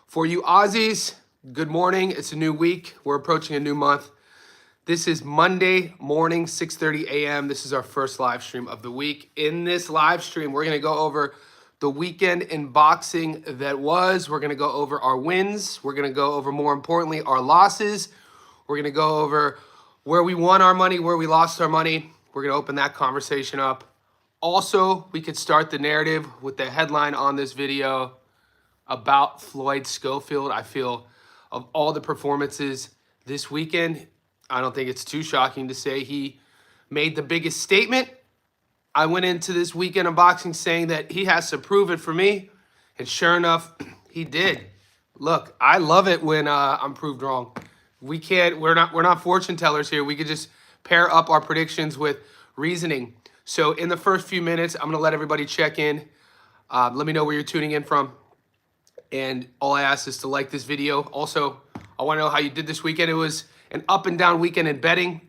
For you Aussies, good morning. It's a new week. We're approaching a new month. This is Monday morning, 6:30 a.m. This is our first live stream of the week. In this live stream, we're going to go over the weekend in boxing that was. We're going to go over our wins. We're going to go over, more importantly, our losses. We're going to go over where we won our money, where we lost our money. We're going to open that conversation up. Also, we could start the narrative with the headline on this video about Floyd Schofield. I feel of all the performances this weekend, I don't think it's too shocking to say he made the biggest statement. I went into this weekend of boxing saying that he has to prove it for me, and sure enough, he did. Look, I love it when I'm proved wrong. We're not fortune tellers here. We could just pair up our predictions with reasoning. So in the first few minutes, I'm gonna let everybody check in. Let me know where you're tuning in from. And all I ask is to like this video. Also, I want to know how you did this weekend. It was an up and down weekend in betting.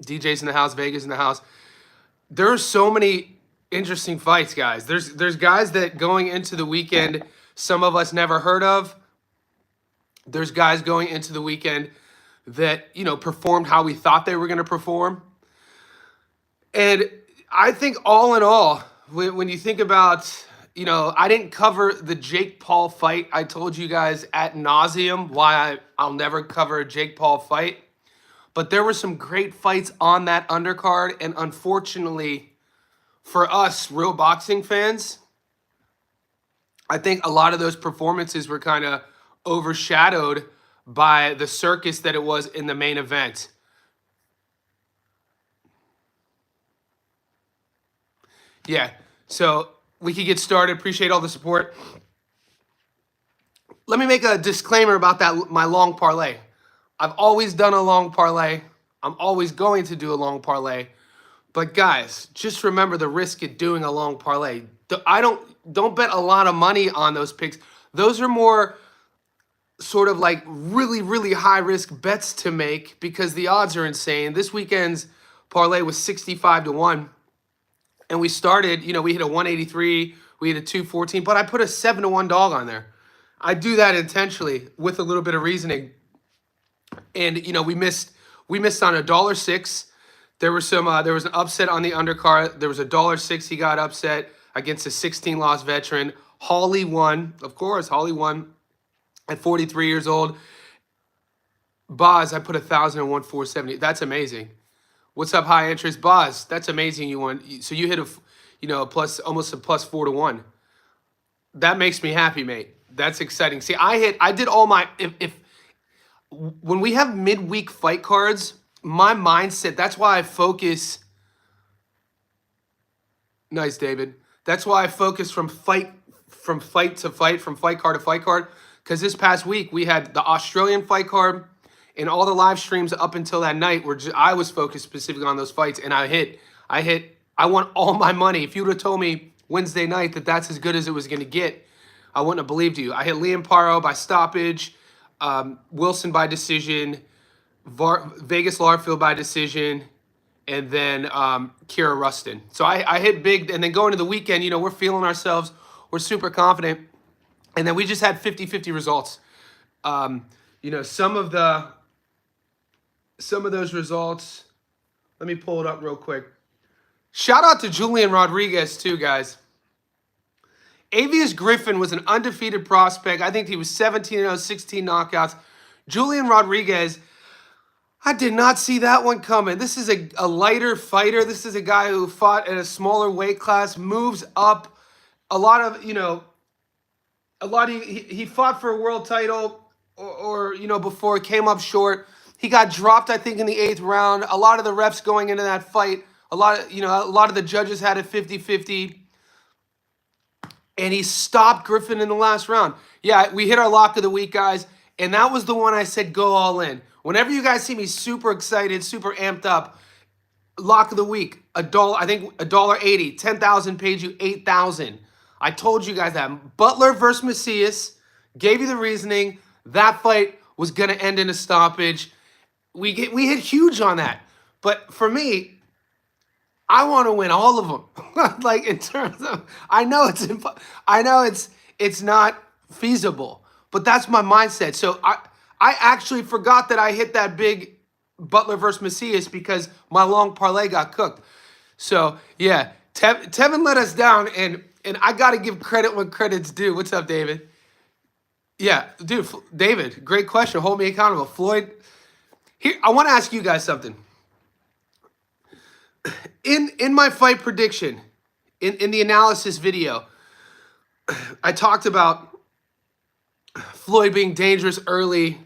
DJ's in the house, Vegas in the house. There are so many interesting fights, guys. There's guys that going into the weekend, some of us never heard of. There's guys going into the weekend that, performed how we thought they were going to perform. And I think all in all, when you think about, I didn't cover the Jake Paul fight. I told you guys ad nauseum why I'll never cover a Jake Paul fight. But there were some great fights on that undercard. And unfortunately, for us real boxing fans, I think a lot of those performances were kind of overshadowed by the circus that it was in the main event. Yeah, so we could get started. Appreciate all the support. Let me make a disclaimer about my long parlay. I've always done a long parlay. I'm always going to do a long parlay. But guys, just remember the risk of doing a long parlay. Don't bet a lot of money on those picks. Those are more sort of like really, really high risk bets to make because the odds are insane. This weekend's parlay was 65-1. And we started, we hit a 183, we hit a 214, but I put a 7-1 dog on there. I do that intentionally with a little bit of reasoning. And we missed on $1.06. There was an upset on the undercard. There was $1.06 he got upset against a 16-loss veteran. Hawley won, of course. Hawley won at 43 years old. Boz, I put 1,001 470. That's amazing. What's up, high interest? Boz, that's amazing you won. So you hit almost a plus 4-1. That makes me happy, mate. That's exciting. See, I did all my, when we have midweek fight cards, my mindset, that's why I focus. Nice, David. That's why I focus from fight to fight, from fight card to fight card. Because this past week, we had the Australian fight card, and all the live streams up until that night I was focused specifically on those fights, and I won all my money. If you would have told me Wednesday night that that's as good as it was going to get, I wouldn't have believed you. I hit Liam Paro by stoppage, Wilson by decision, Vegas Larfield by decision, and then Kira Rustin. So I hit big, and then going to the weekend, we're feeling ourselves. We're super confident. And then we just had 50-50 results. Some of those results, let me pull it up real quick. Shout out to Julian Rodriguez too, guys. Avius Griffin was an undefeated prospect. I think he was 17-0, 16 knockouts. Julian Rodriguez, I did not see that one coming. This is a lighter fighter. This is a guy who fought at a smaller weight class, moves up. He fought for a world title or before, came up short. He got dropped, I think, in the 8th round. A lot of the refs going into that fight, a lot of the judges had it 50-50. And he stopped Griffin in the last round. Yeah, we hit our lock of the week, guys. And that was the one I said go all in. Whenever you guys see me super excited, super amped up, lock of the week, $1, I think $1.80, 10,000 paid you 8,000. I told you guys that. Butler versus Macias, gave you the reasoning. That fight was going to end in a stoppage. We hit huge on that. But for me, I want to win all of them. Like in terms of, I know it's it's not feasible. But that's my mindset. So I actually forgot that I hit that big Butler versus Macias because my long parlay got cooked. So yeah, Tevin let us down, and I got to give credit when credit's due. What's up, David? Yeah, dude, David, great question. Hold me accountable. Floyd, here, I want to ask you guys something. In my fight prediction, in the analysis video, I talked about Floyd being dangerous early,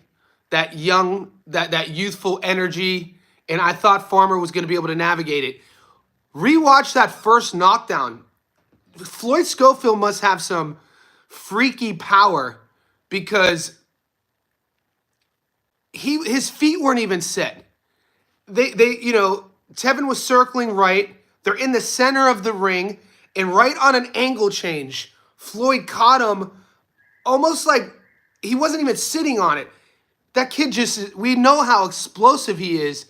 that youthful energy, and I thought Farmer was going to be able to navigate it. Rewatch that first knockdown. Floyd Schofield must have some freaky power because his feet weren't even set. Tevin was circling right. They're in the center of the ring, and right on an angle change, Floyd caught him almost like he wasn't even sitting on it. That kid we know how explosive he is,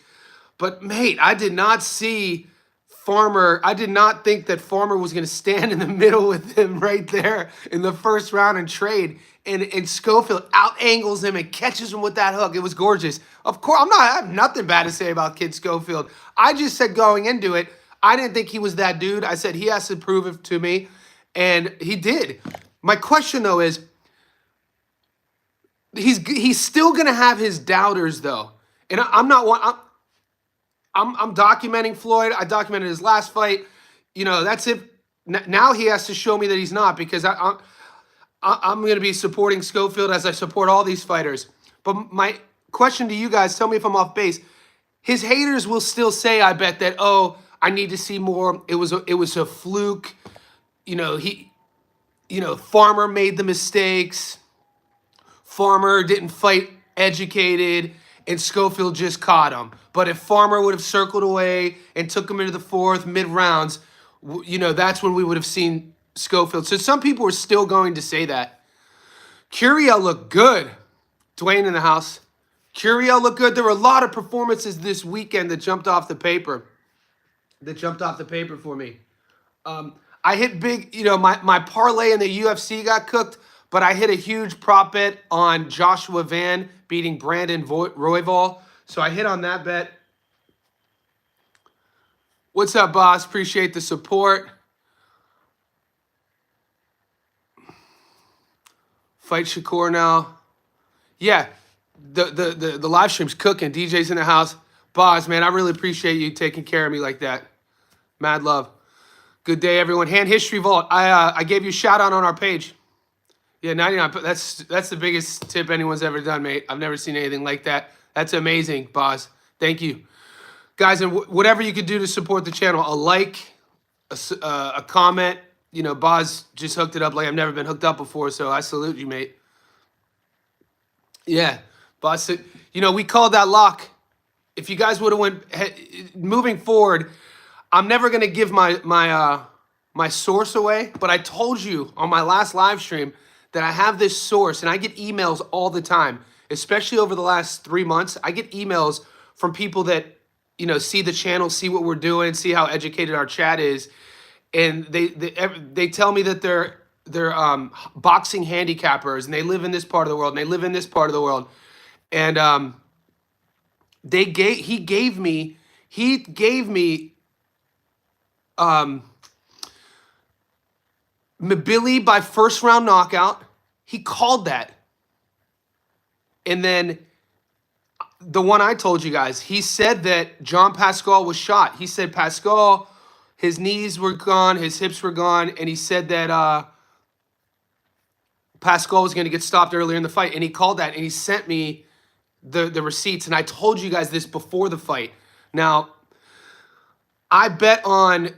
but mate, I did not see Farmer. I did not think that Farmer was going to stand in the middle with him right there in the first round and trade. And Schofield out angles him and catches him with that hook. It was gorgeous. Of course, I have nothing bad to say about Kid Schofield. I just said going into it, I didn't think he was that dude. I said he has to prove it to me, and he did. My question though is, he's still gonna have his doubters though, and I'm not one. I'm documenting Floyd. I documented his last fight. That's it. Now he has to show me that he's not, because I'm going to be supporting Schofield as I support all these fighters. But my question to you guys, tell me if I'm off base. His haters will still say, I bet, that, oh, I need to see more. It was a fluke. Farmer made the mistakes. Farmer didn't fight educated, and Schofield just caught him. But if Farmer would have circled away and took him into the fourth, mid-rounds, that's when we would have seen Schofield. So some people are still going to say that. Curiel looked good. Dwayne in the house. Curiel looked good. There were a lot of performances this weekend that jumped off the paper. For me. I hit big, my parlay in the UFC got cooked, but I hit a huge prop bet on Joshua Van beating Brandon Royval. So I hit on that bet. What's up, boss? Appreciate the support. Fight Shakur now. Yeah, the live stream's cooking. DJ's in the house. Boss, man, I really appreciate you taking care of me like that. Mad love. Good day, everyone. Hand History Vault. I gave you a shout out on our page. Yeah, 99. That's the biggest tip anyone's ever done, mate. I've never seen anything like that. That's amazing, boss. Thank you, guys. And whatever you could do to support the channel, a like, a comment. Boz just hooked it up like I've never been hooked up before, so I salute you, mate. Yeah, Boz. We called that lock. If you guys would have moving forward, I'm never gonna give my source away, but I told you on my last live stream that I have this source, and I get emails all the time, especially over the last 3 months. I get emails from people that see the channel, see what we're doing, see how educated our chat is. And they tell me that they're boxing handicappers, and they live in this part of the world, and they live in this part of the world. And he gave me Mabili by first round knockout. He called that. And then the one I told you guys, he said that John Pascal was shot. He said Pascal, his knees were gone, his hips were gone, and he said that Pascal was going to get stopped earlier in the fight, and he called that, and he sent me the receipts, and I told you guys this before the fight. Now, I bet on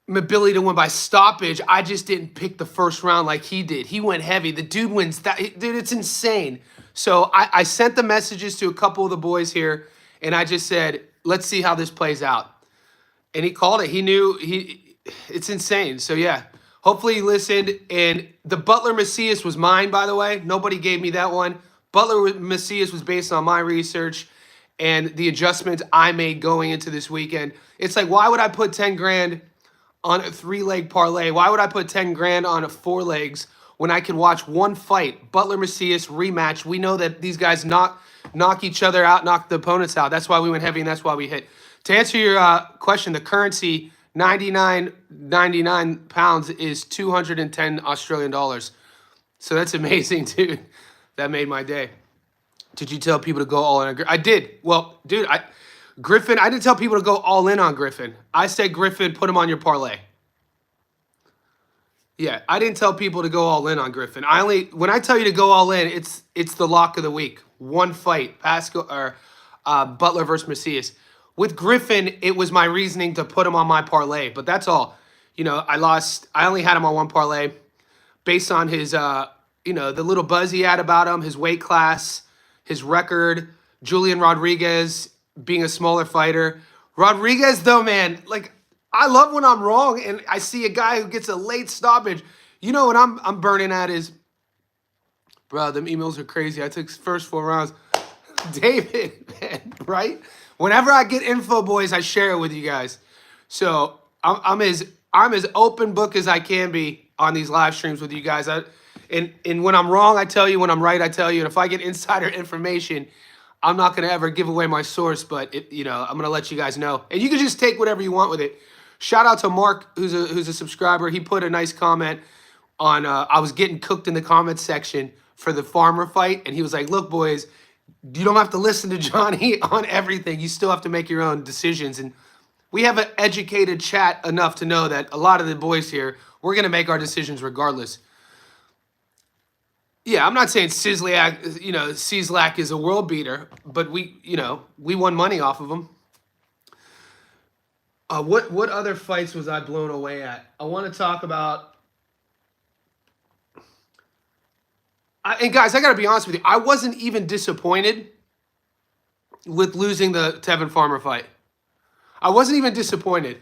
Mabili to win by stoppage. I just didn't pick the first round like he did. He went heavy. The dude wins that. Dude, it's insane. So I sent the messages to a couple of the boys here, and I just said, let's see how this plays out. And he called it. He knew it's insane. So yeah, hopefully he listened. And the Butler Macias was mine, by the way. Nobody gave me that one. Butler Macias was based on my research and the adjustments I made going into this weekend. It's like, why would I put 10 grand on a 3-leg parlay? Why would I put 10 grand on a 4 legs when I can watch one fight, Butler Macias rematch. We know that these guys knock each other out, knock the opponents out. That's why we went heavy, and that's why we hit. To answer your question, the currency 99 pounds is 210 Australian dollars. So that's amazing, dude. That made my day. Did you tell people to go all in? I did. Well, dude, Griffin. I didn't tell people to go all in on Griffin. I said, Griffin, put him on your parlay. Yeah, I didn't tell people to go all in on Griffin. When I tell you to go all in, it's the lock of the week. One fight, Pascal or Butler versus Macias. With Griffin, it was my reasoning to put him on my parlay, but that's all. You know, I only had him on one parlay based on his, the little buzz he had about him, his weight class, his record, Julian Rodriguez being a smaller fighter. Rodriguez, though, man, like, I love when I'm wrong and I see a guy who gets a late stoppage. You know what I'm burning at is, bro, them emails are crazy. I took first 4 rounds. David, man, right? Whenever I get info, boys, I share it with you guys. So I'm as open book as I can be on these live streams with you guys. And when I'm wrong, I tell you. When I'm right, I tell you. And if I get insider information, I'm not going to ever give away my source, but I'm going to let you guys know. And you can just take whatever you want with it. Shout out to Mark, who's a subscriber. He put a nice comment on, I was getting cooked in the comments section for the Farmer fight. And he was like, look, boys, you don't have to listen to Johnny on everything. You still have to make your own decisions. And we have an educated chat enough to know that a lot of the boys here, we're going to make our decisions regardless. Yeah, I'm not saying Cieslak is a world beater, but we won money off of him. What other fights was I blown away at? I want to talk about. And guys, I got to be honest with you. I wasn't even disappointed with losing the Tevin Farmer fight. I wasn't even disappointed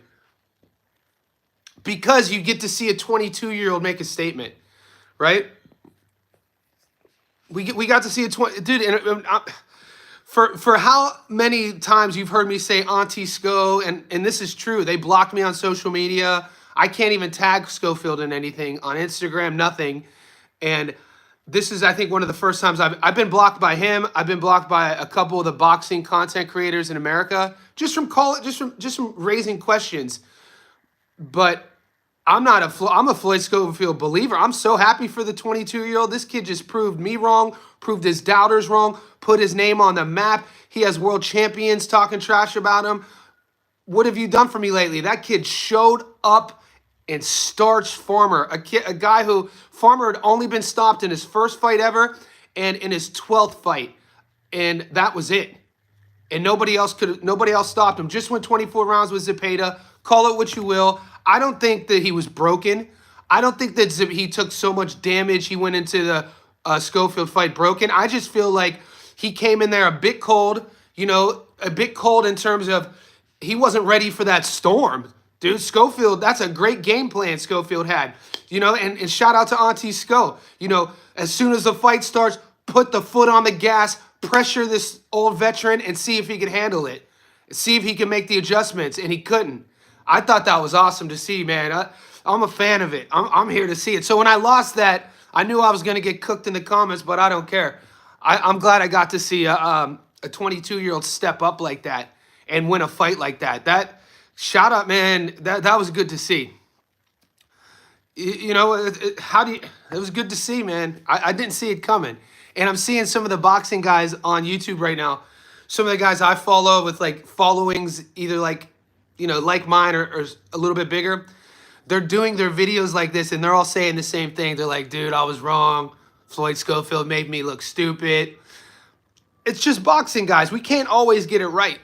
because you get to see a 22-year-old make a statement, right? We got to see a 20 dude. And for how many times you've heard me say Auntie Sco, and this is true. They blocked me on social media. I can't even tag Schofield in anything on Instagram, nothing. And this is, I think, one of the first times I've been blocked by him. I've been blocked by a couple of the boxing content creators in America just from raising questions. But I'm a Floyd Schofield believer. I'm so happy for the 22-year-old. This kid just proved me wrong, proved his doubters wrong, put his name on the map. He has world champions talking trash about him. What have you done for me lately? That kid showed up and starched Farmer, a guy who Farmer had only been stopped in his first fight ever and in his 12th fight. And that was it. And nobody else stopped him. Just went 24 rounds with Zepeda. Call it what you will. I don't think that he was broken. I don't think that he took so much damage. He went into the Schofield fight broken. I just feel like he came in there a bit cold, a bit cold in terms of he wasn't ready for that storm. Dude, Schofield, that's a great game plan Schofield had. And shout out to Auntie Sco. As soon as the fight starts, put the foot on the gas, pressure this old veteran and see if he can handle it. See if he can make the adjustments, and he couldn't. I thought that was awesome to see, man. I'm a fan of it. I'm here to see it. So when I lost that, I knew I was going to get cooked in the comments, but I don't care. I'm glad I got to see a 22-year-old step up like that and win a fight like that. That shout out, man. That was good to see. It was good to see, man. I didn't see it coming. And I'm seeing some of the boxing guys on YouTube right now. Some of the guys I follow with like followings, either like mine or a little bit bigger. They're doing their videos like this and they're all saying the same thing. They're like, dude, I was wrong. Floyd Schofield made me look stupid. It's just boxing, guys. We can't always get it right.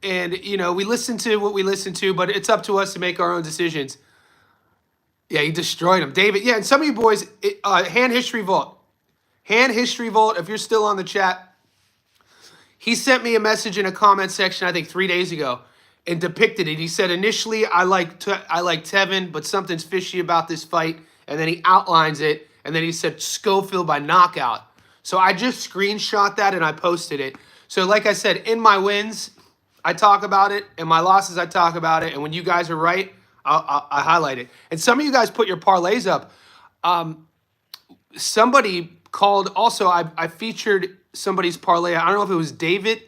And, we listen to what we listen to, but it's up to us to make our own decisions. Yeah, he destroyed him. David, yeah, and some of you boys, Hand History Vault. Hand History Vault, if you're still on the chat, he sent me a message in a comment section, I think 3 days ago, and depicted it. He said, initially, I like Tevin, but something's fishy about this fight. And then he outlines it, and then he said Schofield by knockout. So I just screenshot that, and I posted it. So like I said, in my wins, I talk about it. In my losses, I talk about it. And when you guys are right, I highlight it. And some of you guys put your parlays up. somebody called also, I featured somebody's parlay. I don't know if it was David.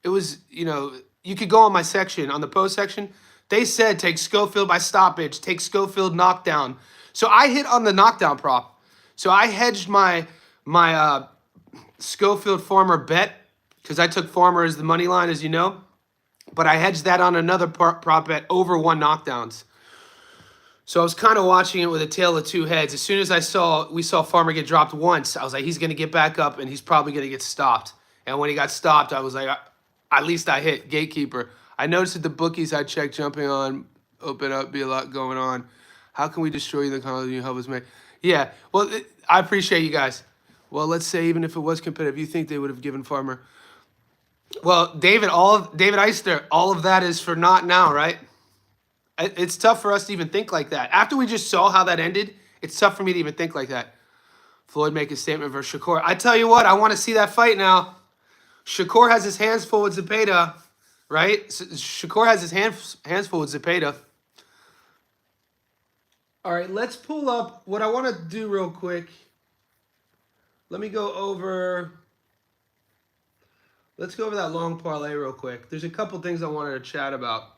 It was, you could go on my section, on the post section. They said take Schofield by stoppage, take Schofield knockdown. So I hit on the knockdown prop. So I hedged my Schofield Farmer bet because I took Farmer as the money line, as you know. But I hedged that on another prop bet over 1 knockdowns. So I was kind of watching it with a tail of 2 heads. As soon as we saw Farmer get dropped once, I was like, he's going to get back up and he's probably going to get stopped. And when he got stopped, I was like, at least I hit Gatekeeper. I noticed that the bookies I checked jumping on, open up, be a lot going on. How can we destroy the colony you help us make? Yeah, well, I appreciate you guys. Well, let's say even if it was competitive, you think they would have given Farmer. Well, David Eister, all of that is for not now, right? It's tough for us to even think like that. After we just saw how that ended, it's tough for me to even think like that. Floyd make a statement versus Shakur. I tell you what, I want to see that fight now. Shakur has his hands full with Zepeda, right? Shakur has his hands full with Zepeda. All right, let's pull up what I want to do real quick. Let me go over. Let's go over that long parlay real quick. There's a couple things I wanted to chat about.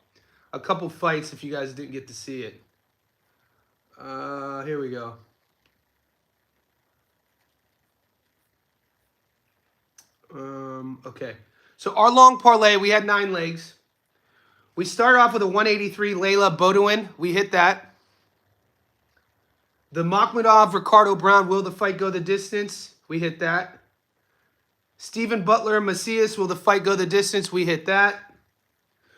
A couple fights if you guys didn't get to see it. Here we go. Okay. So our long parlay, we had 9 legs. We started off with a 183 Layla Bodwin. We hit that. The Makhmudov Ricardo Brown, will the fight go the distance? We hit that. Stephen Butler Macias, will the fight go the distance? We hit that.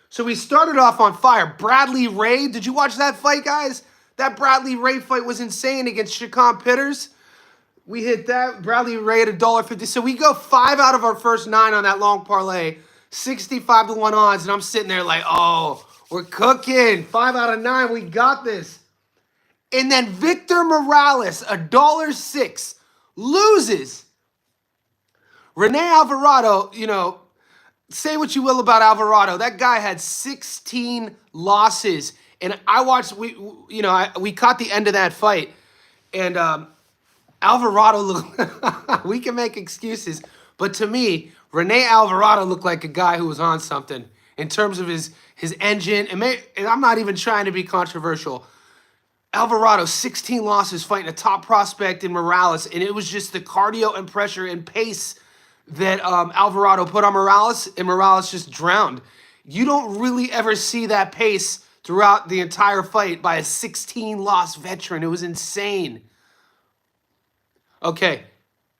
So we started off on fire. Bradley Ray, did you watch that fight, guys? That Bradley Ray fight was insane against Shakon Pitters. We hit that. Bradley Ray at $1.50. So we go 5 out of our first 9 on that long parlay. 65 to 1 odds. And I'm sitting there like, oh, we're cooking. 5 out of 9. We got this. And then Victor Morales, $1.06, loses. Rene Alvarado, say what you will about Alvarado. That guy had 16 losses. And I watched, we caught the end of that fight. And Alvarado looked, we can make excuses. But to me, Rene Alvarado looked like a guy who was on something in terms of his engine. And I'm not even trying to be controversial. Alvarado, 16 losses fighting a top prospect in Morales. And it was just the cardio and pressure and pace that Alvarado put on Morales, and Morales just drowned. You don't really ever see that pace throughout the entire fight by a 16-loss veteran. It was insane. Okay,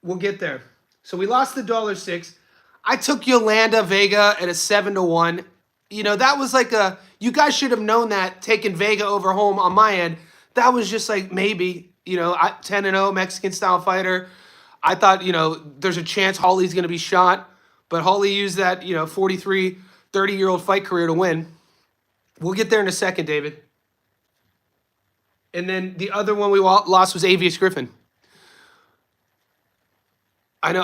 we'll get there. So we lost the $1.06. I took Yolanda Vega at a 7 to 1. That was like you guys should have known that, taking Vega over home on my end. That was just like maybe, 10-0 Mexican style fighter. I thought, there's a chance Holly's going to be shot, but Holly used that, 43, 30-year-old fight career to win. We'll get there in a second, David. And then the other one we lost was Avius Griffin. I know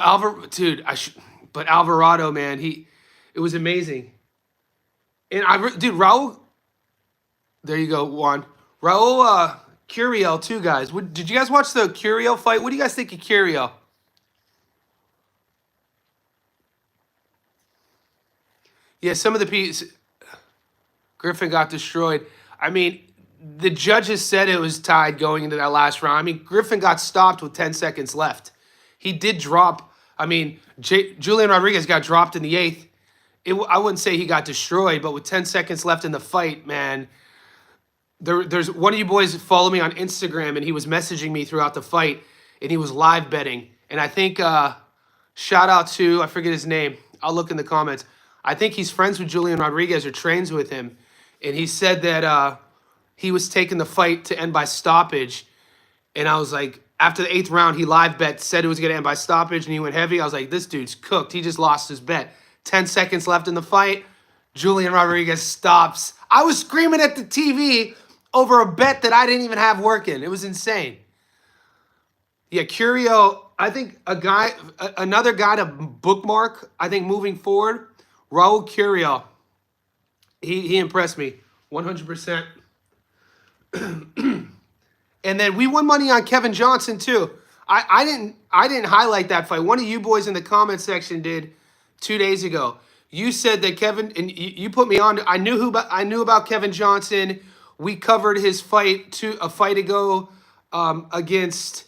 but Alvarado, man, it was amazing. And Raul, there you go, Juan. Raul Curiel, too, guys. Did you guys watch the Curiel fight? What do you guys think of Curiel? Yeah, some of the pieces. Griffin got destroyed. I mean, the judges said it was tied going into that last round. I mean, Griffin got stopped with 10 seconds left. He did drop. I mean, Julian Rodriguez got dropped in the 8th. I wouldn't say he got destroyed, but with 10 seconds left in the fight, man, there's one of you boys that follow me on Instagram, and he was messaging me throughout the fight, and he was live betting. And I think, shout out to, I forget his name. I'll look in the comments. I think he's friends with Julian Rodriguez or trains with him. And he said that he was taking the fight to end by stoppage. And I was like, after the 8th round, he live bet, said it was going to end by stoppage, and he went heavy. I was like, this dude's cooked. He just lost his bet. 10 seconds left in the fight. Julian Rodriguez stops. I was screaming at the TV over a bet that I didn't even have working. It was insane. Yeah, Curio, I think another guy to bookmark, I think moving forward, Raul Curio. He impressed me 100%. And then we won money on Kevin Johnson too. I didn't highlight that fight. One of you boys in the comment section did 2 days ago. You said that Kevin, and you put me on. I knew about Kevin Johnson. We covered his fight a fight ago against.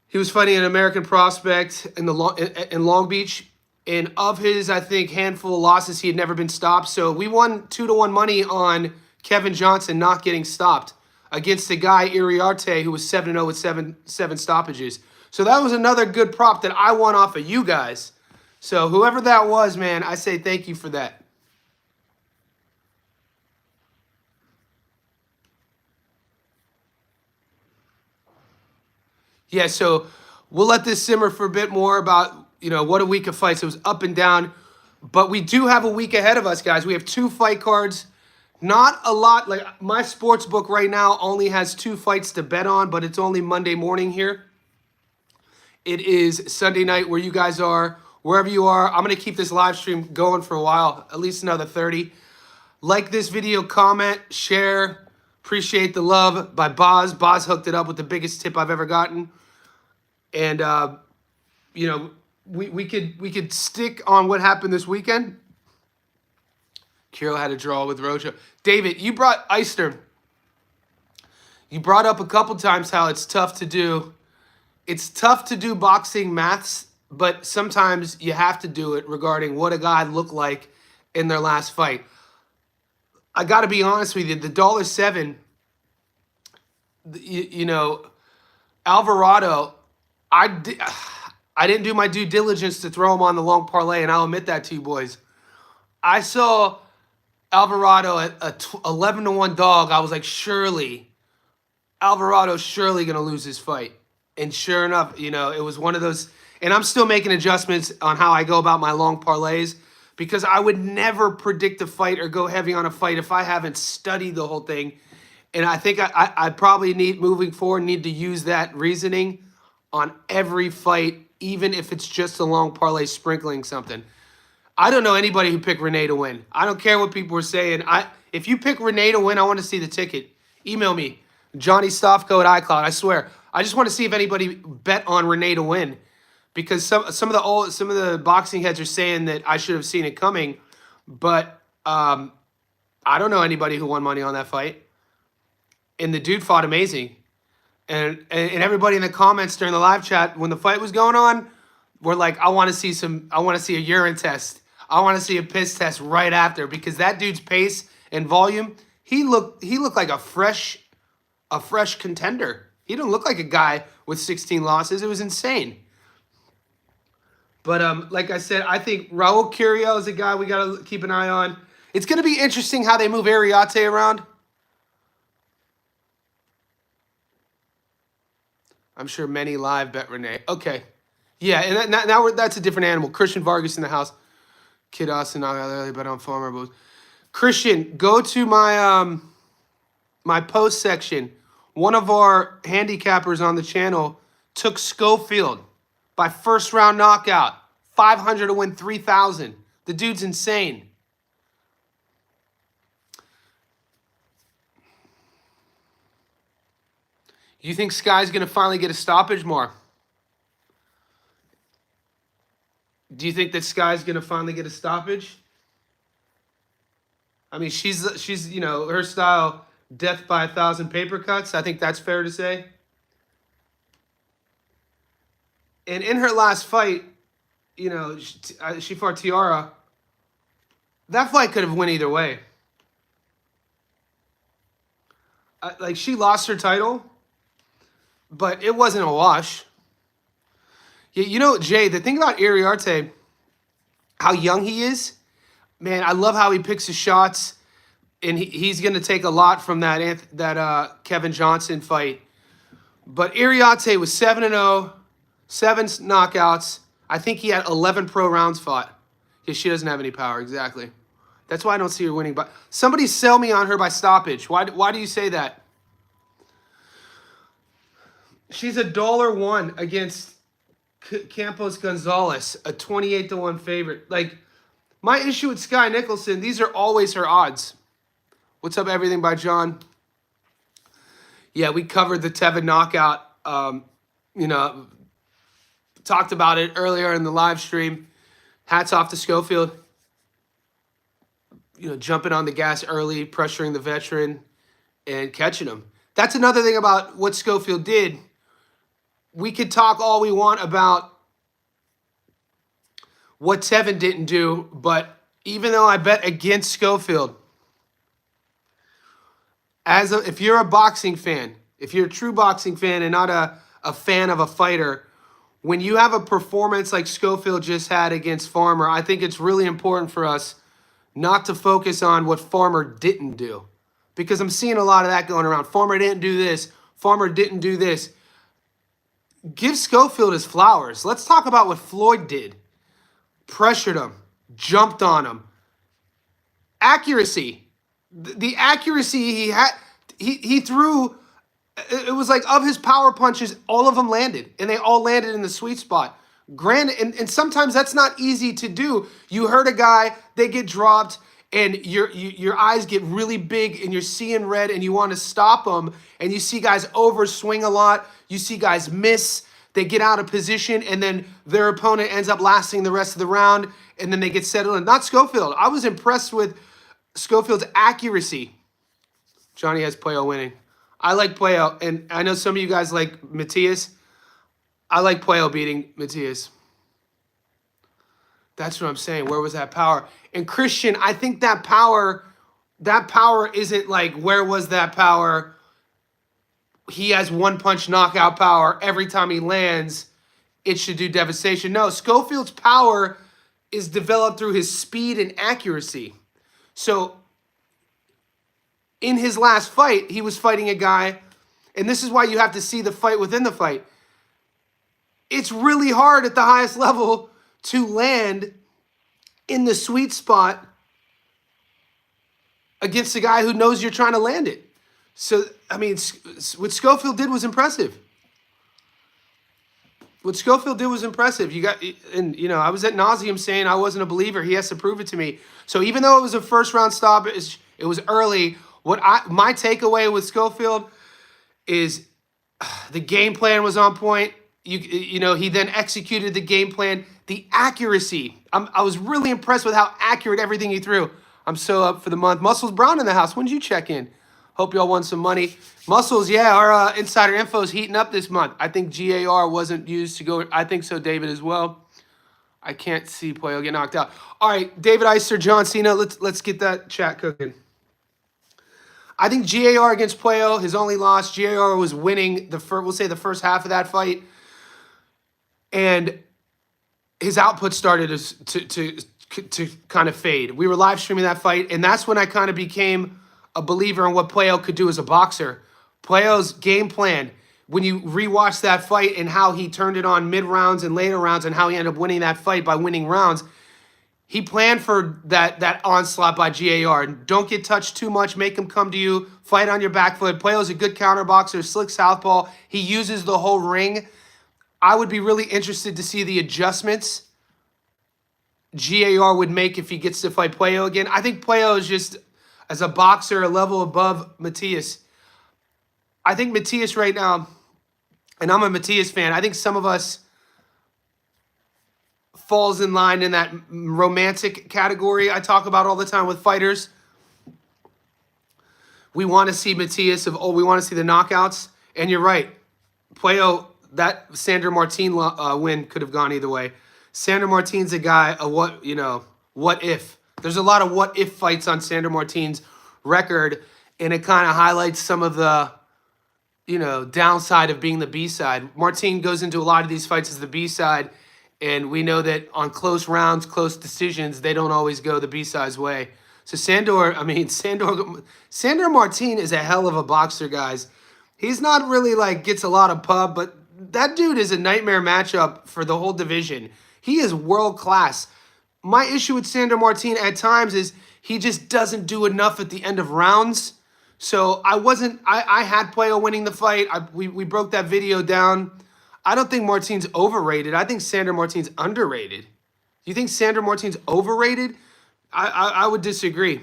He was fighting an American prospect in Long Beach, and of his, I think, handful of losses, he had never been stopped. So we won 2-1 money on Kevin Johnson not getting stopped against the guy Iriarte, who was 7-0 with seven stoppages. So that was another good prop that I won off of you guys. So whoever that was, man, I say thank you for that. Yeah, so we'll let this simmer for a bit more about, what a week of fights. It was up and down, but we do have a week ahead of us, guys. We have 2 fight cards. Not a lot. Like, my sports book right now only has 2 fights to bet on, but it's only Monday morning here. It is Sunday night where you guys are, wherever you are. I'm going to keep this live stream going for a while, at least another 30. Like this video, comment, share. Appreciate the love by Boz. Boz hooked it up with the biggest tip I've ever gotten. And, we could stick on what happened this weekend. Kirill had a draw with Rojo. David, you brought Eister. You brought up a couple times how it's tough to do. It's tough to do boxing maths, but sometimes you have to do it regarding what a guy looked like in their last fight. I got to be honest with you. The $7, Alvarado, I didn't do my due diligence to throw him on the long parlay, and I'll admit that to you boys. I saw Alvarado at a 11-1 dog. I was like, Alvarado's surely going to lose his fight. And sure enough, it was one of those. And I'm still making adjustments on how I go about my long parlays because I would never predict a fight or go heavy on a fight if I haven't studied the whole thing. And I think I probably moving forward, need to use that reasoning on every fight, even if it's just a long parlay sprinkling something. I don't know anybody who picked Renee to win. I don't care what people are saying. If you pick Renee to win, I want to see the ticket. Email me, Johnny Stofko at iCloud. I swear. I just want to see if anybody bet on Renee to win, because some of the boxing heads are saying that I should have seen it coming, but I don't know anybody who won money on that fight. And the dude fought amazing. And everybody in the comments during the live chat when the fight was going on were like, I want to see a urine test. I want to see a piss test right after, because that dude's pace and volume, he looked like a fresh contender. He didn't look like a guy with 16 losses. It was insane. But like I said, I think Raul Curiel is a guy we got to keep an eye on. It's going to be interesting how they move Iriarte around. I'm sure many live bet Renee. Okay. Yeah, and that's a different animal. Christian Vargas in the house. Kid Austin, not really bet on Farmer. But Christian, go to my my post section. One of our handicappers on the channel took Schofield by first round knockout. 500 to win 3,000. The dude's insane. You think Sky's going to finally get a stoppage, Mar? Do you think that Sky's going to finally get a stoppage? I mean, she's her style, death by 1,000 paper cuts. I think that's fair to say. And in her last fight, she fought Tiara. That fight could have went either way. She lost her title, but it wasn't a wash. Yeah, Jay, the thing about Iriarte, how young he is, man, I love how he picks his shots, and he's going to take a lot from that Kevin Johnson fight. But Iriarte was 7-0, 7 knockouts. I think he had 11 pro rounds fought. Yeah, she doesn't have any power, exactly. That's why I don't see her winning. But somebody sell me on her by stoppage. Why do you say that? She's $1 against Campos Gonzalez, a 28-1 favorite. My issue with Sky Nicholson, these are always her odds. What's up, everything by John? Yeah, we covered the Tevin knockout You know, talked about it earlier in the live stream. Hats off to Schofield. You know, jumping on the gas early, pressuring the veteran, and catching him. That's another thing about what Schofield did. We could talk all we want about what Tevin didn't do, but even though I bet against Schofield, if you're a boxing fan, if you're a true boxing fan and not a fan of a fighter, when you have a performance like Schofield just had against Farmer, I think it's really important for us not to focus on what Farmer didn't do. Because I'm seeing a lot of that going around. Farmer didn't do this. Farmer didn't do this. Give Schofield his flowers. Let's talk about what Floyd did. Pressured him. Jumped on him. Accuracy. The accuracy he had, he threw, it was like of his power punches, all of them landed. And they all landed in the sweet spot. Granted, and sometimes that's not easy to do. You hurt a guy, they get dropped, and your eyes get really big and you're seeing red and you want to stop them, and you see guys overswing a lot. You see guys miss. They get out of position, and then their opponent ends up lasting the rest of the round, and then they get settled in. Not Schofield. I was impressed with Schofield's accuracy. Johnny has Puello winning. I like Puello, and I know some of you guys like Matias. I like Puello beating Matias. That's what I'm saying. Where was that power? And Christian, I think that power isn't like, where was that power? He has one punch knockout power. Every time he lands, it should do devastation. No, Schofield's power is developed through his speed and accuracy. So in his last fight, he was fighting a guy, and this is why you have to see the fight within the fight. It's really hard at the highest level to land in the sweet spot against a guy who knows you're trying to land it. So, I mean, what Schofield did was impressive. What Schofield did was impressive. And I was at nauseum saying I wasn't a believer. He has to prove it to me. So even though it was a first round stop, it was early. My takeaway with Schofield is the game plan was on point. He then executed the game plan. The accuracy. I was really impressed with how accurate everything he threw. I'm so up for the month. Muscles Brown in the house. When did you check in? Hope y'all won some money. Muscles, yeah, our insider info is heating up this month. I think GAR wasn't used to go. I think so, David, as well. I can't see Puello get knocked out. All right, David Icer, John Cena. Let's get that chat cooking. I think GAR against Puello, his only loss. GAR was winning the first half of that fight, and his output started to kind of fade. We were live streaming that fight, and that's when I kind of became a believer in what Puello could do as a boxer. Puello's game plan, when you rewatch that fight and how he turned it on mid-rounds and later rounds and how he ended up winning that fight by winning rounds, he planned for that onslaught by GAR. Don't get touched too much. Make him come to you. Fight on your back foot. Puello's a good counter boxer, slick southpaw. He uses the whole ring. I would be really interested to see the adjustments GAR would make if he gets to fight Puello again. I think Puello is just, as a boxer, a level above Matias. I think Matias right now, and I'm a Matias fan, I think some of us falls in line in that romantic category I talk about all the time with fighters. We want to see Matias we want to see the knockouts. And you're right. Puello, that Sandor Martin win could have gone either way. Sandor Martin's a guy, what if? There's a lot of what if fights on Sandor Martin's record, and it kind of highlights some of the, downside of being the B-side. Martin goes into a lot of these fights as the B-side, and we know that on close rounds, close decisions, they don't always go the B-side's way. So Sandor Martin is a hell of a boxer, guys. He's not really gets a lot of pub, but that dude is a nightmare matchup for the whole division. He is world class. My issue with Sandor Martin at times is he just doesn't do enough at the end of rounds. So I had Puello winning the fight. We broke that video down. I don't think Martin's overrated. I think Sandor Martin's underrated. Do you think Sandor Martin's overrated? I would disagree.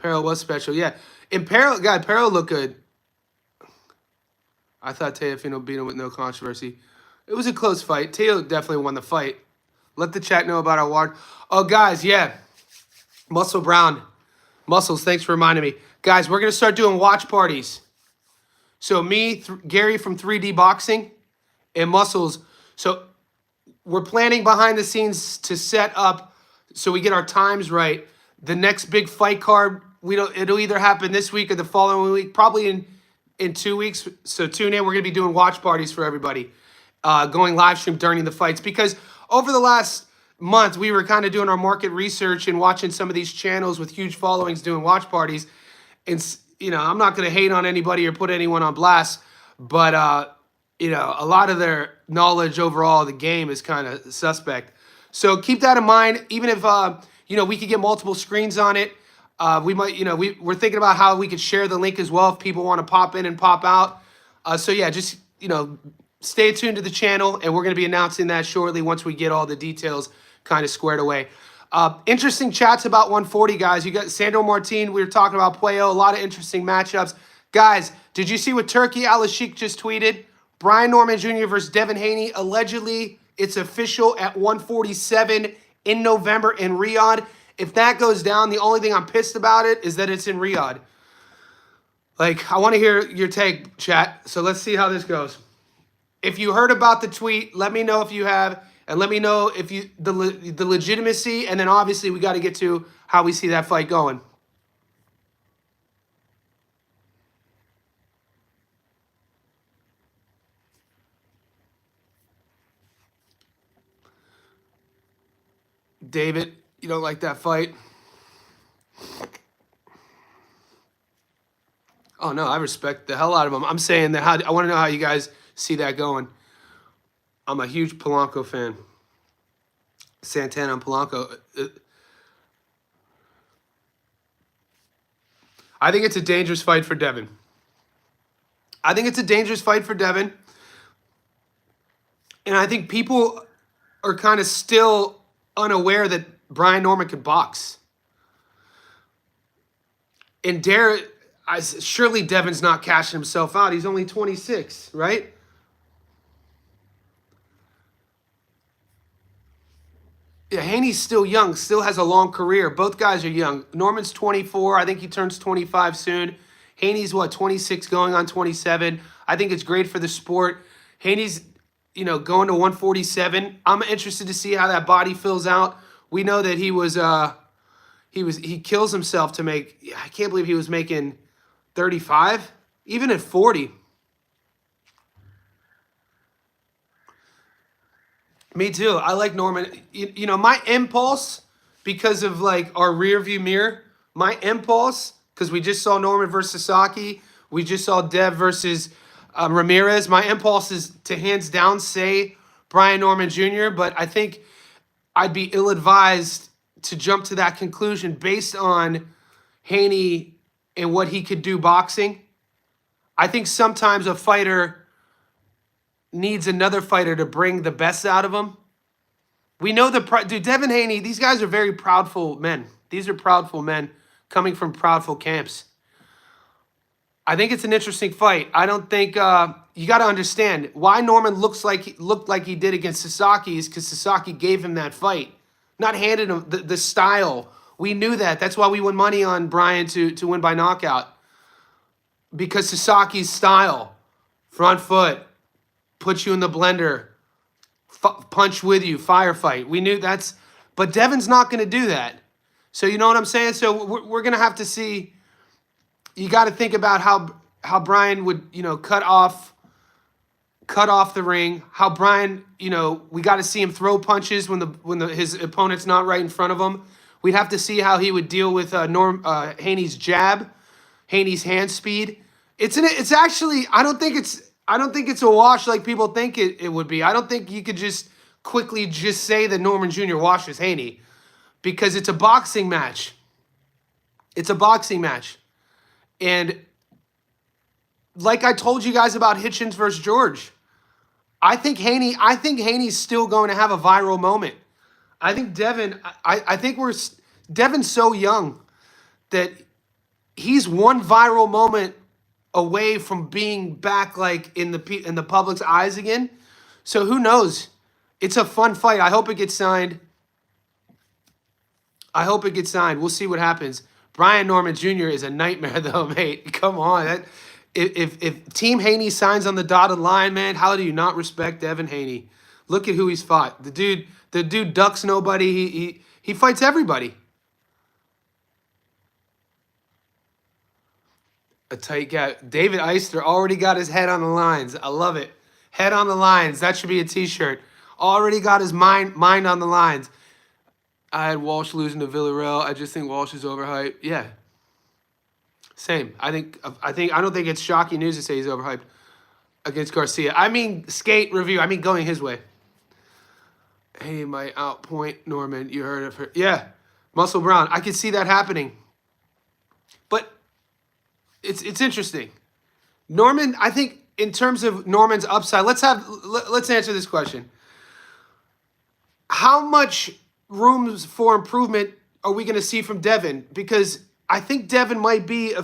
Peril was special. Yeah. And Peril looked good. I thought Teofimo beat him with no controversy. It was a close fight. Teo definitely won the fight. Let the chat know about our award. Oh, guys, yeah. Muscle Brown. Muscles, thanks for reminding me. Guys, we're going to start doing watch parties. So me, Gary from 3D Boxing, and Muscles. So we're planning behind the scenes to set up so we get our times right. The next big fight card, it'll either happen this week or the following week, probably in 2 weeks. So tune in. We're going to be doing watch parties for everybody, going live stream during the fights. Because over the last month, we were kind of doing our market research and watching some of these channels with huge followings doing watch parties. And, I'm not going to hate on anybody or put anyone on blast, but, a lot of their knowledge overall of the game is kind of suspect. So keep that in mind. Even if, we could get multiple screens on it, we might, we're thinking about how we could share the link as well if people want to pop in and pop out. So yeah, just, stay tuned to the channel, and we're going to be announcing that shortly once we get all the details kind of squared away. Interesting chats about 140, guys. You got Sandro Martin. We were talking about Puello. A lot of interesting matchups. Guys, did you see what Turkey Al-Ashik just tweeted? Brian Norman Jr. versus Devin Haney. Allegedly, it's official at 147 in November in Riyadh. If that goes down, the only thing I'm pissed about it is that it's in Riyadh. I want to hear your take, chat. So let's see how this goes. If you heard about the tweet, let me know if you have, and let me know if the legitimacy, and then obviously we got to get to how we see that fight going. David, you don't like that fight? Oh, no, I respect the hell out of him. I'm saying that I want to know how you guys see that going. I'm a huge Polanco fan. Santana and Polanco. I think it's a dangerous fight for Devin. And I think people are kind of still unaware that Brian Norman could box. And surely Devin's not cashing himself out. He's only 26, right? Yeah, Haney's still young, still has a long career. Both guys are young. Norman's 24. I think he turns 25 soon. Haney's, 26 going on 27. I think it's great for the sport. Haney's, going to 147. I'm interested to see how that body fills out. We know that he kills himself to make, I can't believe he was making 35, even at 40. Me too. I like Norman. My impulse, because of our rear view mirror, because we just saw Norman versus Sasaki, we just saw Dev versus Ramirez. My impulse is to hands down say Brian Norman Jr., but I think I'd be ill-advised to jump to that conclusion based on Haney and what he could do boxing. I think sometimes a fighter needs another fighter to bring the best out of him. We know Devin Haney, these guys are very proudful men. These are proudful men coming from proudful camps. I think it's an interesting fight. I don't think you got to understand why Norman looked like he did against Sasaki is because Sasaki gave him that fight, not handed him the style. We knew that. That's why we won money on Brian to win by knockout, because Sasaki's style, front foot, put you in the blender, punch with you, firefight. We knew but Devin's not going to do that. So you know what I'm saying? So we're going to have to see. You got to think about how Brian would, cut off the ring. How Brian, we got to see him throw punches when his opponent's not right in front of him. We'd have to see how he would deal with Haney's jab, Haney's hand speed. It's actually, I don't think it's a wash like people think it would be. I don't think you could just quickly just say that Norman Jr. washes Haney, because it's a boxing match. And like I told you guys about Hitchens versus George, I think Haney's still going to have a viral moment. I think Devin's so young that he's one viral moment away from being back like in the public's eyes again. So who knows? It's a fun fight. I hope it gets signed. I hope it gets signed. We'll see what happens. Brian Norman Jr. is a nightmare, though, mate. Come on. If Team Haney signs on the dotted line, man, how do you not respect Devin Haney? Look at who he's fought. The dude ducks nobody. He fights everybody. A tight guy. David Eister already got his head on the lines. I love it. Head on the lines. That should be a T-shirt. Already got his mind on the lines. I had Walsh losing to Villarreal. I just think Walsh is overhyped. Yeah. Same. I don't think it's shocking news to say he's overhyped against Garcia. I mean, skate review. I mean, going his way. Hey, my outpoint Norman. You heard of her. Yeah. Muscle Brown. I could see that happening. But it's interesting. Norman, I think in terms of Norman's upside, let's answer this question. How much rooms for improvement are we going to see from Devin? Because I think Devin might be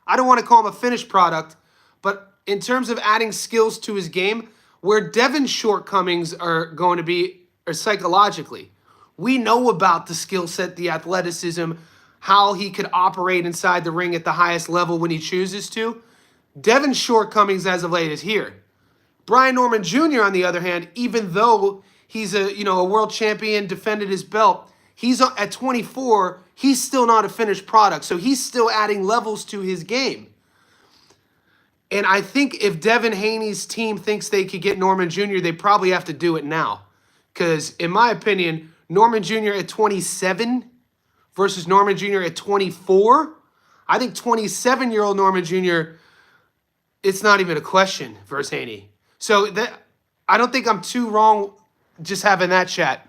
I don't want to call him a finished product, but in terms of adding skills to his game, where Devin's shortcomings are going to be are psychologically. We know about the skill set, the athleticism, how he could operate inside the ring at the highest level when he chooses to. Devin's shortcomings as of late is here. Brian Norman Jr., on the other hand, even though he's a world champion, defended his belt, he's at 24, he's still not a finished product. So he's still adding levels to his game. And I think if Devin Haney's team thinks they could get Norman Jr., they probably have to do it now. Because in my opinion, Norman Jr. at 27 versus Norman Jr. at 24, I think 27-year-old Norman Jr., it's not even a question versus Haney. So I don't think I'm too wrong just having that chat.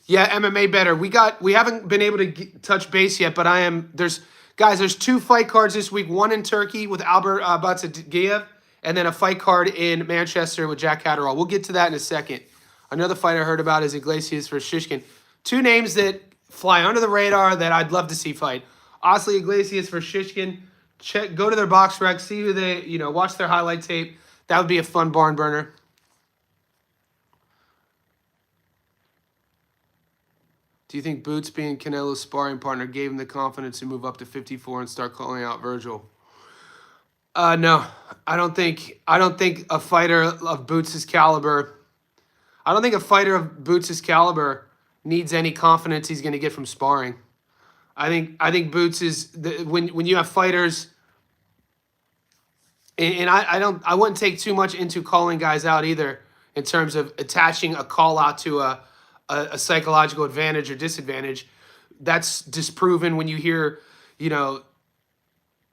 Yeah, MMA better. We haven't been able to touch base yet, but there's 2 fight cards this week. One in Turkey with Albert Batsagiyev, and then a fight card in Manchester with Jack Catterall. We'll get to that in a second. Another fight I heard about is Iglesias versus Shishkin. 2 names that fly under the radar that I'd love to see fight. Honestly, Iglesias versus Shishkin. Go to their box rec, see who they, watch their highlight tape. That would be a fun barn burner. Do you think Boots being Canelo's sparring partner gave him the confidence to move up to 54 and start calling out Virgil? No, I don't think a fighter of Boots' caliber. I don't think a fighter of Boots' caliber needs any confidence he's going to get from sparring. I think Boots is when you have fighters, and I wouldn't take too much into calling guys out either in terms of attaching a call out to a psychological advantage or disadvantage. That's disproven when you hear,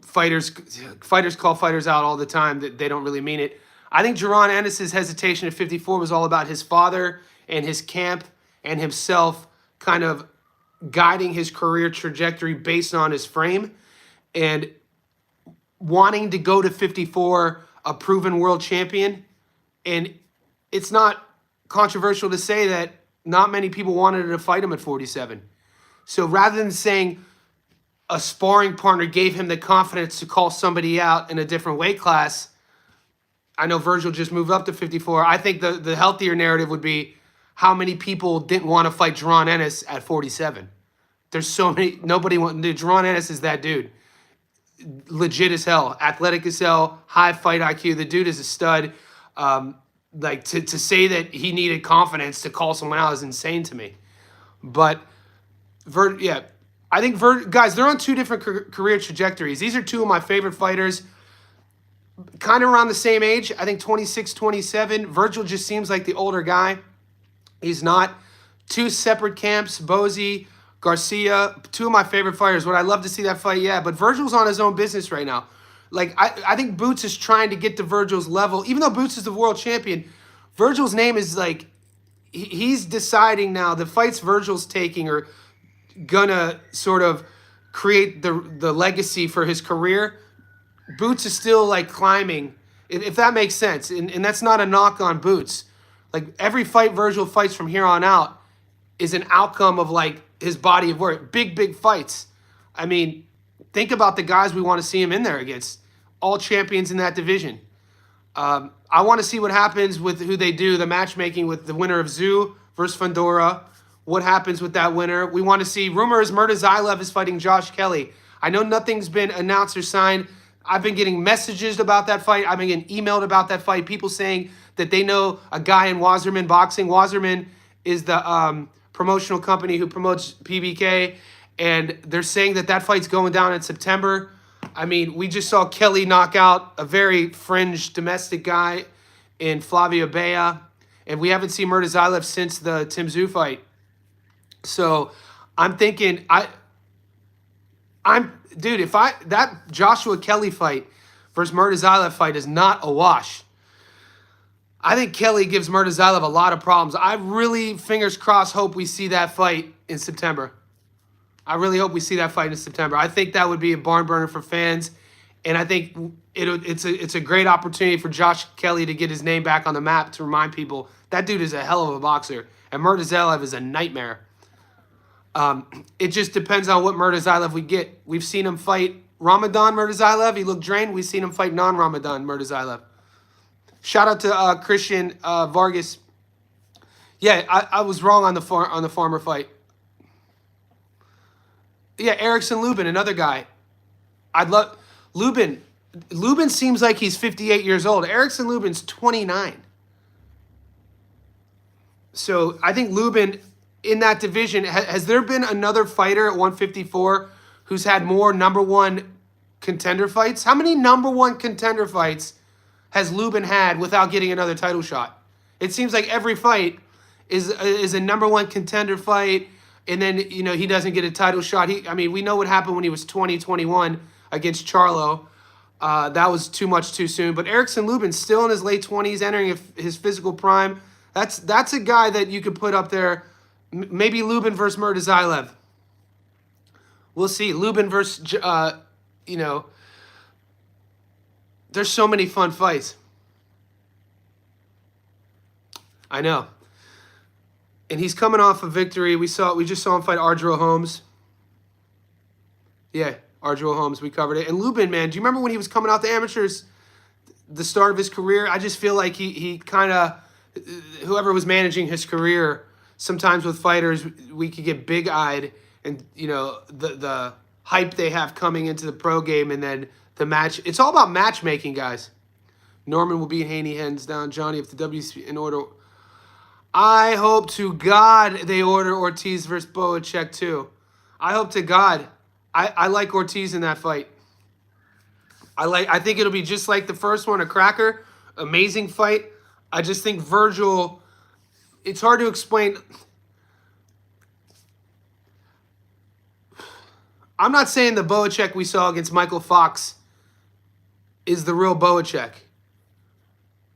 fighters call fighters out all the time that they don't really mean it. I think Jaron Ennis's hesitation at 54 was all about his father and his camp and himself kind of guiding his career trajectory based on his frame and wanting to go to 54, a proven world champion. And it's not controversial to say that not many people wanted to fight him at 47. So rather than saying a sparring partner gave him the confidence to call somebody out in a different weight class, I know Virgil just moved up to 54. I think the healthier narrative would be how many people didn't want to fight Jaron Ennis at 47. There's so many, Jaron Ennis is that dude. Legit as hell, athletic as hell, high fight IQ. The dude is a stud. To say that he needed confidence to call someone out is insane to me. But, I think, guys, they're on 2 different career trajectories. These are 2 of my favorite fighters. Kind of around the same age. I think 26, 27. Virgil just seems like the older guy. He's not. 2 separate camps. Bozy, Garcia, 2 of my favorite fighters. Would I love to see that fight? Yeah, but Virgil's on his own business right now. I think Boots is trying to get to Virgil's level. Even though Boots is the world champion, Virgil's name is he's deciding now the fights Virgil's taking are gonna sort of create the legacy for his career. Boots is still climbing, if that makes sense. And that's not a knock on Boots. Every fight Virgil fights from here on out is an outcome of his body of work. Big fights. I mean, think about the guys we want to see him in there against. All champions in that division. I want to see what happens with who they do, the matchmaking with the winner of Zoo versus Fundora. What happens with that winner? We want to see, rumors, Murtazaev is fighting Josh Kelly. I know nothing's been announced or signed. I've been getting messages about that fight. I've been getting emailed about that fight. People saying that they know a guy in Wasserman Boxing. Wasserman is the promotional company who promotes PBK, and they're saying that that fight's going down in September. I mean, we just saw Kelly knock out a very fringe domestic guy in Flavio Bea, and we haven't seen Murtazaev since the Tim Tszyu fight. So I'm thinking, dude, if that Joshua Kelly fight versus Murtazaev fight is not a wash, I think Kelly gives Murtazaev a lot of problems. I really, fingers crossed, hope we see that fight in September. I really hope we see that fight in September. I think that would be a barn burner for fans, and I think it's a great opportunity for Josh Kelly to get his name back on the map, to remind people that dude is a hell of a boxer, and Murtazaev is a nightmare. It just depends on what Murtazaev we get. We've seen him fight Ramadan Murtazaev. He looked drained. We've seen him fight non-Ramadan Murtazaev. Shout out to Christian Vargas. Yeah, I was wrong on the farmer fight. Yeah, Erickson Lubin, another guy. I'd love Lubin. Lubin seems like he's 58 years old. Erickson Lubin's 29. So I think Lubin in that division, has there been another fighter at 154 who's had more number one contender fights? How many number one contender fights has Lubin had without getting another title shot? It seems like every fight is a number one contender fight, and then, you know, he doesn't get a title shot. I mean, we know what happened when he was 21 against Charlo. That was too much too soon. But Erickson Lubin's still in his late 20s, entering his physical prime. That's a guy that you could put up there. Maybe Lubin versus Murtazaev. We'll see. Lubin versus, you know, there's so many fun fights. I know. And he's coming off a victory. We just saw him fight Arjuro Holmes. Yeah, Arjuro Holmes. We covered it. And Lubin, man, do you remember when he was coming out the amateurs, the start of his career? I just feel like he kind of, whoever was managing his career, sometimes with fighters, we could get big-eyed, and, you know, the hype they have coming into the pro game, and then the match. It's all about matchmaking, guys. Norman will beat Haney hands down. Johnny, if the WC in order. I hope to God they order Ortiz versus Boacek too. I hope to God. I like Ortiz in that fight. I think it'll be just like the first one, a cracker. Amazing fight. I just think Virgil, it's hard to explain. I'm not saying the Boacek we saw against Michael Fox is the real Boacek.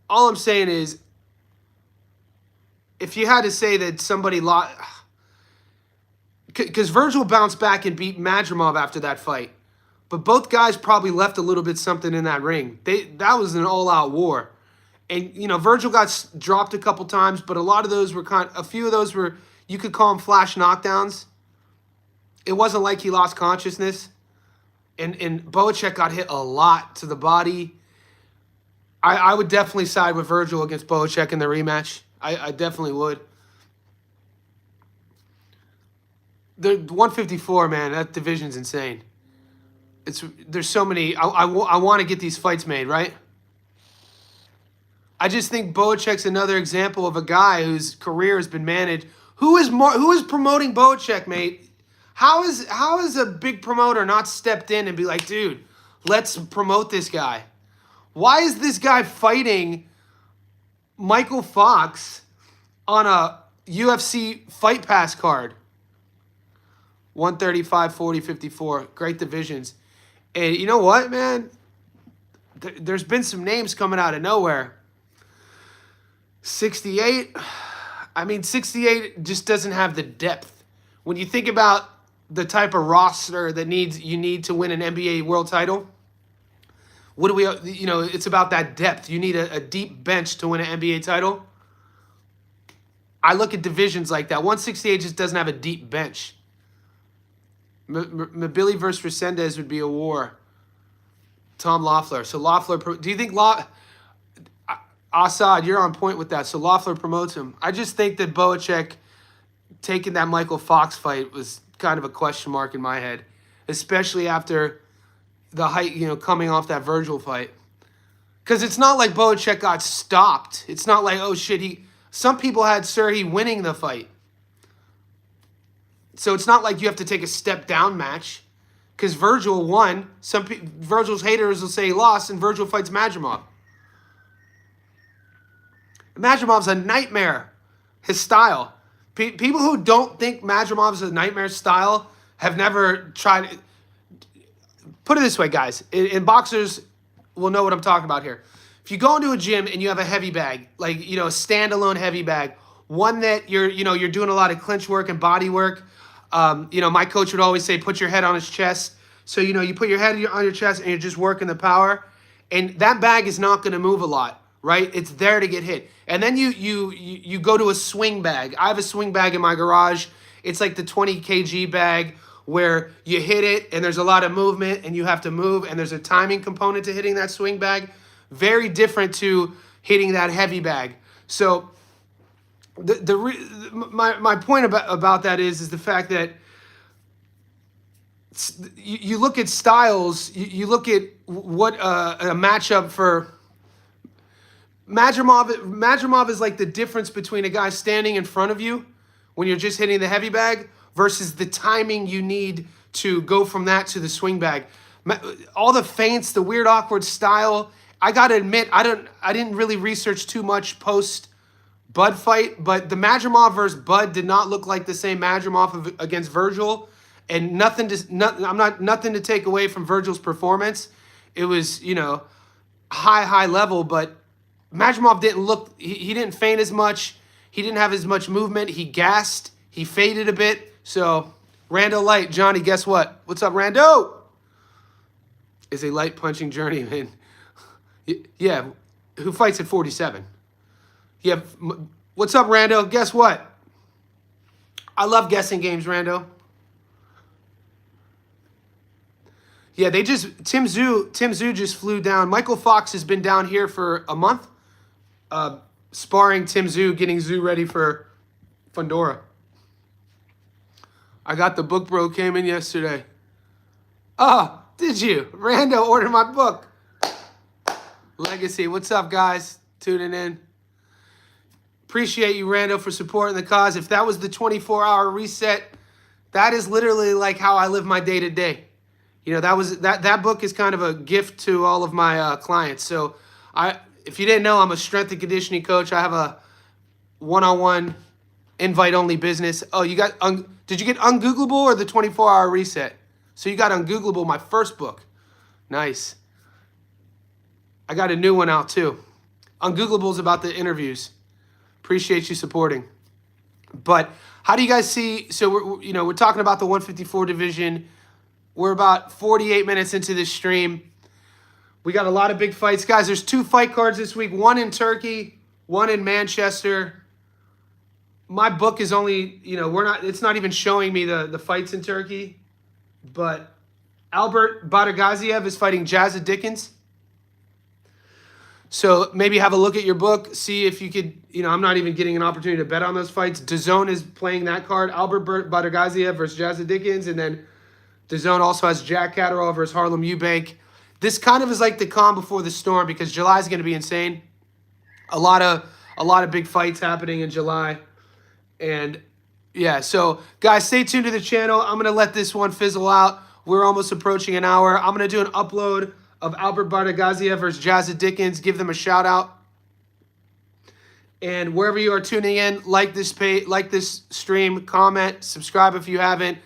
All I'm saying is, if you had to say that somebody lost, because Virgil bounced back and beat Madrimov after that fight, but both guys probably left a little bit something in that ring. That was an all-out war. And, you know, Virgil got dropped a couple times, but a lot of those were a few of those were, you could call them flash knockdowns. It wasn't like he lost consciousness. And Boacek got hit a lot to the body. I would definitely side with Virgil against Boacek in the rematch. I definitely would. The 154, man, that division's insane. There's so many. I want to get these fights made, right? I just think Boacek's another example of a guy whose career has been managed. Who is promoting Boacek, mate? How is a big promoter not stepped in and be like, dude, let's promote this guy? Why is this guy fighting Michael Fox on a UFC Fight Pass card? 135, 40, 54. Great divisions. And you know what, man? There's been some names coming out of nowhere. 68. I mean, 68 just doesn't have the depth. When you think about the type of roster that you need to win an NBA world title, what do we, you know, it's about that depth. You need a deep bench to win an NBA title. I look at divisions like that. 168 just doesn't have a deep bench. Billy versus Resendez would be a war. Tom Loeffler. So Loeffler, do you think Assad, you're on point with that. So Loeffler promotes him. I just think that Boacek taking that Michael Fox fight was kind of a question mark in my head, especially after the height, coming off that Virgil fight. Because it's not like Boacek got stopped. It's not like, oh shit, some people had Serhi winning the fight. So it's not like you have to take a step down match. Because Virgil won. Virgil's haters will say he lost, and Virgil fights Madrimov. Madrimov's a nightmare. His style. People who don't think Madrimov's a nightmare style have never tried. Put it this way, guys. In boxers, will know what I'm talking about here. If you go into a gym and you have a heavy bag, like a standalone heavy bag, one that you're doing a lot of clinch work and body work. My coach would always say, put your head on his chest. So, you put your head on your chest and you're just working the power. And that bag is not going to move a lot, right? It's there to get hit. And then you go to a swing bag. I have a swing bag in my garage. It's like the 20 kg bag where you hit it and there's a lot of movement and you have to move and there's a timing component to hitting that swing bag. Very different to hitting that heavy bag. So my point about that is the fact that you look at styles, you look at what a matchup for Madrimov is like the difference between a guy standing in front of you when you're just hitting the heavy bag versus the timing you need to go from that to the swing bag. All the feints, the weird awkward style. I gotta admit, I didn't really research too much post Bud fight, but the Madrimov versus Bud did not look like the same Madrimov against Virgil, and nothing to take away from Virgil's performance. It was high level, but Madrimov didn't look. He didn't feint as much. He didn't have as much movement. He gassed. He faded a bit. So Rando Light, Johnny, guess what? What's up, Rando? Is a light punching journeyman. Yeah, who fights at 47. Yeah, what's up, Rando? Guess what? I love guessing games, Rando. Yeah, Tim Zhu just flew down. Michael Fox has been down here for a month, sparring Tim Zhu, getting Zhu ready for Fundora. I got the book, bro. Came in yesterday. Oh, did you? Rando ordered my book. Legacy. What's up, guys? Tuning in. Appreciate you, Rando, for supporting the cause. If that was the 24-hour reset, that is literally like how I live my day-to-day. That book is kind of a gift to all of my clients. So if you didn't know, I'm a strength and conditioning coach. I have a one-on-one invite-only business. Oh, did you get Ungoogleable or the 24-hour reset? So you got Ungoogleable, my first book. Nice. I got a new one out too. Ungoogleable is about the interviews. Appreciate you supporting. But how do you guys see? So we're talking about the 154 division. We're about 48 minutes into this stream. We got a lot of big fights, guys. There's 2 fight cards this week. One in Turkey, one in Manchester. My book is only, it's not even showing me the fights in Turkey. But Albert Badagaziev is fighting Jazza Dickens. So maybe have a look at your book, see if you could, I'm not even getting an opportunity to bet on those fights. DAZN is playing that card, Albert Badagaziev versus Jazza Dickens, and then DAZN also has Jack Catterall versus Harlem Eubank. This kind of is like the calm before the storm because July is going to be insane. A lot of big fights happening in July. And yeah, so guys, stay tuned to the channel. I'm going to let this one fizzle out. We're almost approaching an hour. I'm going to do an upload of Albert Badagaziev versus Jazza Dickens. Give them a shout out. And wherever you are tuning in, like this stream, comment, subscribe if you haven't.